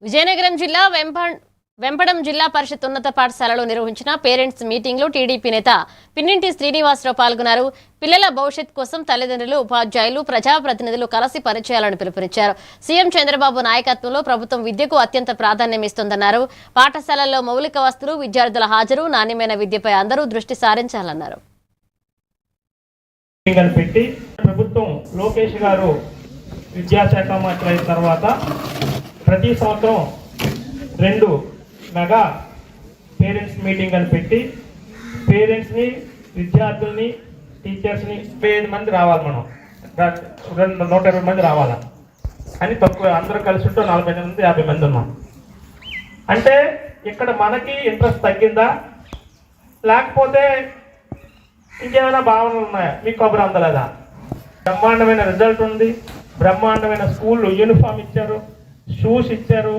విజయనగరం జిల్లా వెంపడం జిల్లా పరిషత్ ఉన్నత పాఠశాలలో నిర్వహించిన పేరెంట్స్ మీటింగ్లో టీడీపీ నేత పిన్నింటి శ్రీనివాసరావు పాల్గొన్నారు. పిల్లల భవిష్యత్ కోసం తల్లిదండ్రులు, ఉపాధ్యాయులు, ప్రజాప్రతినిధులు కలిసి పనిచేయాలని పిలుపునిచ్చారు. సీఎం చంద్రబాబు నాయకత్వంలో ప్రభుత్వం విద్యకు అత్యంత ప్రాధాన్యం ఇస్తోందన్నారు. పాఠశాలల్లో మౌలిక వసతులు, విద్యార్థుల హాజరు, నాణ్యమైన విద్యపై అందరూ దృష్టి సారించాలన్నారు. ప్రభుత్వం లోకేష్ గారు విద్యాశాఖ మంత్రి అయిన తర్వాత ప్రతి సంవత్సరం 2 మెగా పేరెంట్స్ మీటింగ్ అని పెట్టి పేరెంట్స్ని, విద్యార్థుల్ని, టీచర్స్ని 25 మంది రావాలి. మనం 120 మంది రావాలా అని తక్కువ, అందరూ కలిసి ఉంటూ 40 మంది 50 మంది ఉన్నాం. అంటే ఇక్కడ మనకి ఇంట్రెస్ట్ తగ్గిందా, లేకపోతే ఇంకేమైనా భావనలు ఉన్నాయా? మీకు కబురు అందలేదా? బ్రహ్మాండమైన రిజల్ట్ ఉంది, బ్రహ్మాండమైన స్కూళ్ళు యూనిఫామ్ ఇచ్చారు, షూస్ ఇచ్చారు,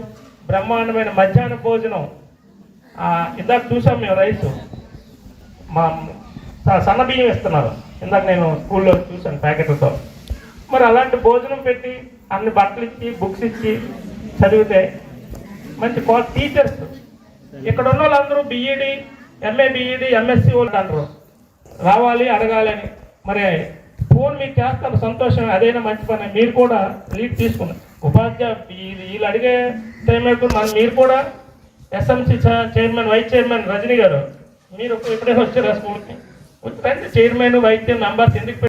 బ్రహ్మాండమైన మధ్యాహ్న భోజనం. ఇందాక చూసాం మేము, రైసు మా సన్న బియ్యం ఇస్తున్నారు. ఇందాక నేను స్కూల్లో చూసాను ప్యాకెట్లతో. మరి అలాంటి భోజనం పెట్టి అన్ని బట్టలు ఇచ్చి, బుక్స్ ఇచ్చి చదివితే మంచి టీచర్స్ ఇక్కడ ఉన్న వాళ్ళందరూ బీఈడి, ఎంఏ బీఈడి, ఎంఎస్సి వాళ్ళు అంటారు రావాలి, అడగాలి అని. మరి ఫోన్ మీకు చేస్తారు, సంతోషం, అదైనా మంచి పని. మీరు కూడా లీడ్ తీసుకున్నారు. వీళ్ళు అడిగే టైం అయిపోయి మీరు కూడా SMC chairman, vice chairman Rajani గారు, మీరు ఎప్పుడైనా వచ్చారా స్కూల్కి? వచ్చి చైర్మన్, వైస్ చైర్మన్ మెంబర్స్ ఎందుకు